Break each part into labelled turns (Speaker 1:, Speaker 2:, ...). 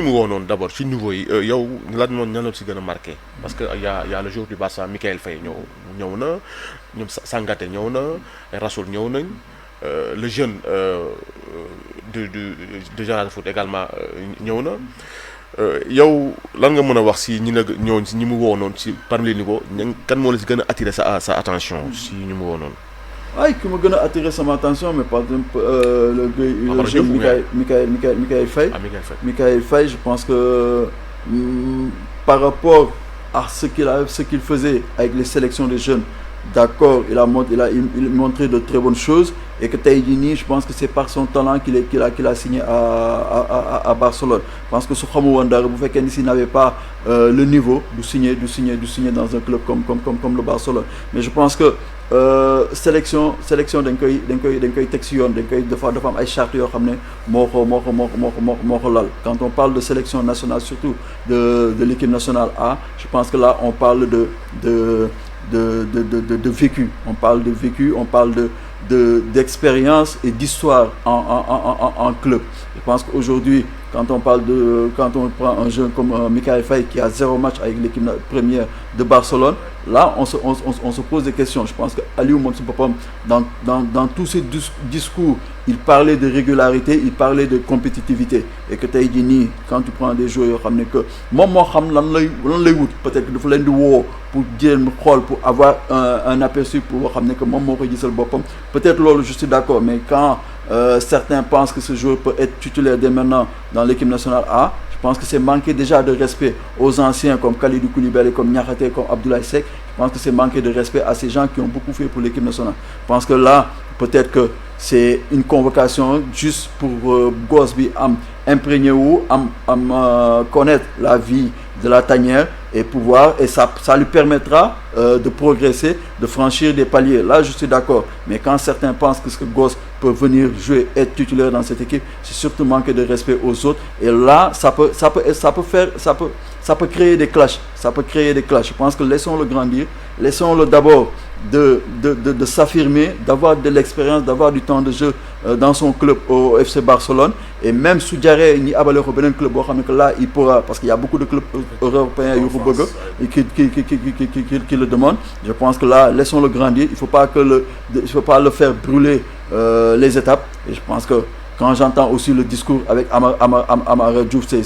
Speaker 1: mu woo noonu d'abord ci niveau yi yow lan noonu ñan la si gën a marqué parce que y a le joueur du Barça Michael Faye ñëw na ñoom Sangaté ñëw na Rasoul ñëw nañ le jeune de Génération Foot également ñëw na yow lan nga mën a wax si ñi nga ñëwoon si ñi mu woo noonu si parmi les niveaux kan moo la si gën a attiré sa attention si ñi mu woo noonu.
Speaker 2: Oui, qui m'a attiré son attention, mais par exemple, le jeune Michael Faye. Michael Faye, je pense que par rapport à ce qu'il faisait avec les sélections des jeunes, d'accord, il a montré de très bonnes choses, et que Taïdini, je pense que c'est par son talent qu'il a signé à Barcelone. Je pense que ce Khamou Wandar, vous faites qu'il n'avait pas le niveau de signer dans un club comme le Barcelone. Mais je pense que sélection dañ koy teg ci yoon dañ koy dafa am ay charte yoo xam ne moo ko lal. Quand on parle de sélection nationale, surtout de l'équipe nationale A, je pense que là on parle de vécu, on parle de vécu, on parle d'expérience et d'histoire en club. Je pense qu'aujourd'hui, quand on prend un jeune comme Michael Faye qui a 0 match avec l'équipe première de Barcelone, là on se pose des questions. Je pense que Aliou Monsi Papam, dans tous ses discours, il parlait de régularité, il parlait de compétitivité. Et que Taïdini, quand tu prends des joueurs, que peut-être que il faut pour avoir un aperçu pour ramener que peut-être là je suis d'accord, mais quand certains pensent que ce joueur peut être titulaire dès maintenant dans l'équipe nationale A, je pense que c'est manquer déjà de respect aux anciens comme Khalidou Koulibaly, comme Niakhaté, comme Abdoulaye Seck. Je pense que c'est manquer de respect à ces gens qui ont beaucoup fait pour l'équipe nationale. Je pense que là, peut-être que c'est une convocation juste pour Gosby imprégner ou connaître la vie de la tanière et ça lui permettra de progresser, de franchir des paliers. Là, je suis d'accord. Mais quand certains pensent que ce gosse peut venir jouer, être titulaire dans cette équipe, c'est surtout manquer de respect aux autres. Et là, ça peut créer des clashs. Ça peut créer des clashs. Je pense que laissons-le grandir. Laissons-le d'abord de s'affirmer, d'avoir de l'expérience, d'avoir du temps de jeu dans son club au FC Barcelone. Et même sous Diaré, ni Abalé Robin club, là, il pourra, parce qu'il y a beaucoup de clubs européens qui le demandent. Je pense que là, laissons-le grandir. Il ne faut pas le faire brûler les étapes. Et je pense que quand j'entends aussi le discours avec Amara Diouf, c'est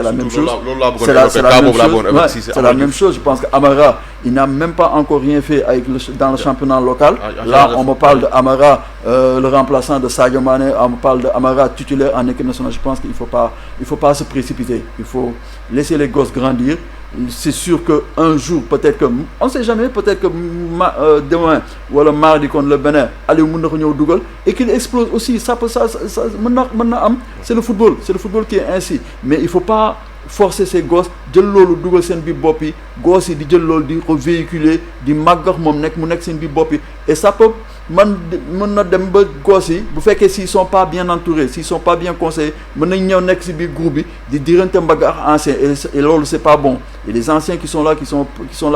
Speaker 2: la même chose. C'est la même chose. Je pense qu'Amara, il n'a même pas encore rien fait dans le championnat local. Là, on me parle d'Amara, le remplaçant de Sadio Mané, on me parle d'Amara titulaire en équipe nationale. Je pense qu'il ne faut pas se précipiter. Il faut laisser les gosses grandir. C'est sûr qu'un jour, peut-être que, on ne sait jamais, peut-être que demain, ou alors mardi contre le Bénin, allez au Dougal, et qu'il explose aussi. C'est le football qui est ainsi. Mais il ne faut pas forcer ces gosses, de l'eau, Dougal, c'est un bopi, gosses, di jël l'eau, di véhiculer, di maggar mom nek mu nek sen bi bopi. Et ça peut, s'ils sont pas bien entourés, s'ils sont pas bien conseillés, groupe di dirante mbaga anciens et là c'est pas bon. Et les anciens qui sont là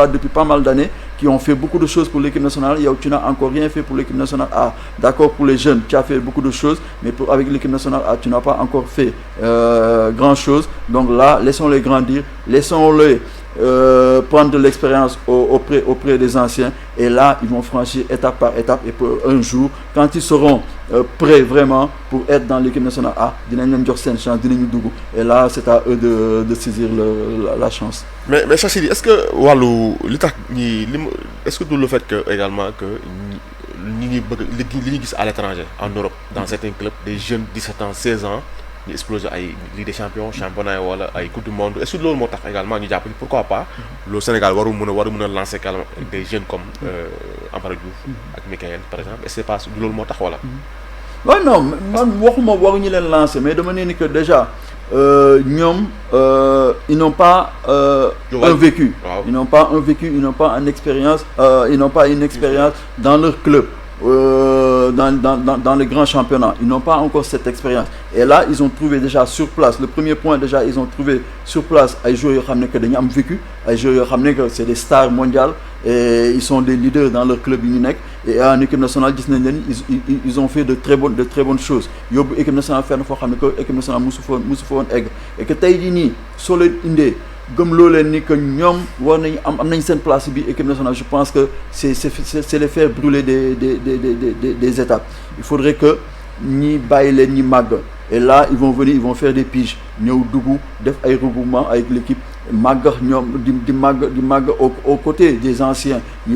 Speaker 2: depuis pas mal d'années, qui ont fait beaucoup de choses pour l'équipe nationale, tu n'as encore rien fait pour l'équipe nationale A. D'accord, pour les jeunes, tu as fait beaucoup de choses, mais avec l'équipe nationale A, tu n'as pas encore fait grand chose. Donc là, laissons-les grandir, laissons-les prendre de l'expérience auprès des anciens, et là ils vont franchir étape par étape, et pour un jour, quand ils seront prêts vraiment pour être dans l'équipe nationale A, et là c'est à eux de saisir la chance.
Speaker 1: Mais ça c'est dit, est-ce que le fait que également que à l'étranger, en Europe, dans certains clubs, des jeunes 17 ans, 16 ans, ñu explosé ay Ligue des champions, championnat wala ay coupe du monde, est-ce que loolu moo tax également ñu jàpp pourquoi pas le Sénégal waru mën a lancer également des jeunes comme Amara Diouf ak Michael par exemple, et c'est pas loolu moo tax wala.
Speaker 2: Ouais, non, man waxuma waruñu leen lancer, mais dama ne ni que déjà ñoom ils n'ont pas un vécu. Ils n'ont pas un vécu, ils n'ont pas une expérience, dans leur club. Dans les grands championnats, ils n'ont pas encore cette expérience. Et là, ils ont trouvé déjà sur place. Le premier point, déjà, ils ont trouvé sur place des joueurs qui ont vécu, des joueurs qui c'est des stars mondiales, et ils sont des leaders dans leur club unique. et en équipe nationale ils ont fait de très bonnes choses yóbbu équipe nationale fenn foo xam ne que équipe nationale musu fa woon egg et que tey jii nii soo leen indee gëm loo leen ni que ñoom war nañu am nañ seen place bi équipe nationale. Je pense que c'est les faire brûler des étapes. Il faudrait que ñi bàyyi leen ñi màgg et là ils vont venir, ils vont faire des piges ñëw dugg def ay regroupement avec l'équipe màgg ñoom di màgg aux côtés des anciens ñi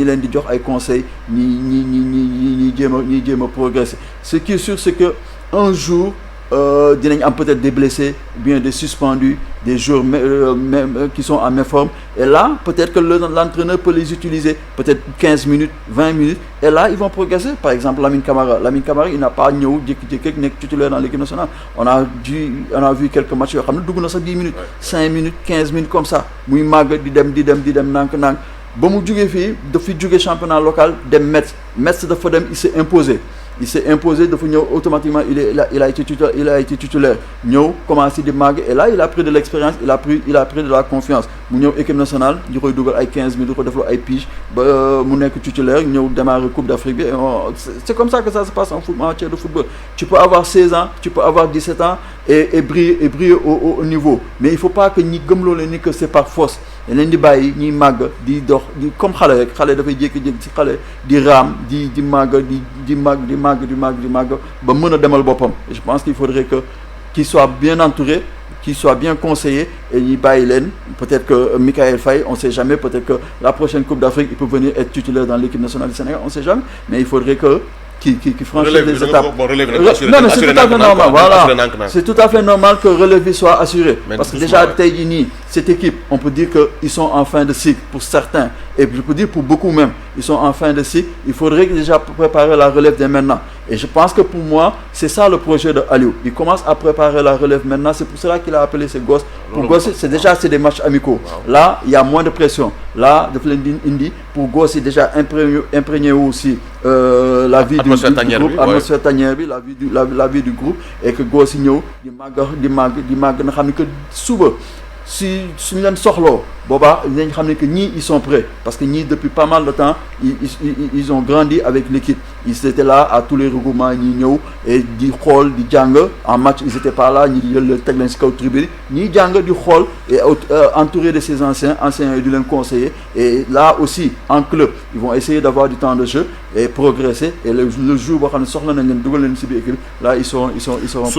Speaker 2: leen di jox ay conseils ñi jéem a progresser. Ce qui est sûr, c'est que un jour dinañ am peut-être des blessés, bien des suspendus, des joueurs même qui sont en méforme, et là peut-être que l'entraîneur peut les utiliser peut-être 15 minutes 20 minutes, et là ils vont progresser. Par exemple Lamine Camara, il n'a pas ñëw jékki-jékki nekk titulaire dans l'équipe nationale. On a vu quelques matchs yoo xam ne dugg na sax 10 minutes 5 minutes 15 minutes comme ça muy màgg di dem nànk ba mu jógee fii dafa jóge championnat local dem Metz dafa dem, il s'est imposé dafa ñëw automatiquement il a été titulaire ñëw commencé di màgg, et là il a pris de l'expérience, il a pris de la confiance mu ñëw équipe nationale ñu koy dugal ay 15 minutes di ko defloo ay pige ba mu nekk titulaire ñëw démarrer Coupe d'Afrique bi. C'est comme ça que ça se passe en matière de football. Tu peux avoir 16 ans, tu peux avoir 17 ans et briller au niveau, mais il faut pas que ñi gëmloo leen ni que c'est par force. leen di bàyyi ñuy màgg di dox di comme xale rek, xale dafay jékki-jékki ci xale di raam di màgg di màgg ba mën a demal boppam. Et je pense qu'il faudrait que qu'il soit bien entouré, qu'il soit bien conseillé, et ñuy bàyyi leen. Peut-être que Mikayil Faye, on sait jamais, peut-être que la prochaine Coupe d'Afrique il peut venir être titulaire dans l'équipe nationale du Sénégal, on sait jamais, mais il faudrait que qui franchit les étapes. Non, mais c'est tout à fait normal. Voilà, c'est tout à fait normal que relève soit assuré. Parce que déjà, cette équipe, on peut dire qu'ils sont en fin de cycle pour certains, et je peux dire pour beaucoup même, ils sont en fin de cycle. Il faudrait déjà préparer la relève dès maintenant. Et je pense que pour moi, c'est ça le projet de Aliou. Il commence à préparer la relève maintenant. C'est pour cela qu'il a appelé ses gosses. Pour gosses, c'est des matchs amicaux. Là, il y a moins de pression. Là, de Indi, pour gosses, c'est déjà imprégné aussi la vie du groupe, l'atmosphère tanière, la vie du groupe, et que gosses ñëw di màgg na xam ne que suba si suñu leen soxloo boobaa dinañ xam ne que ñii ils sont prêts, parce que ñii depuis pas mal de temps ils ont grandi avec l'équipe. Ils étaient là à tous les regroupements, ñii ñëw et di xool di jàng. En match ils étaient pas là, ñi di jël teg leen ci kaw tribune ñii jàng di xool et entouré de ces anciens yi di leen conseiller. Et là aussi en club ils vont essayer d'avoir du temps de jeu et progresser, et le jour boo xam ne soxla nañ leen dugal leen ci biir équipe, là ils seront prêts.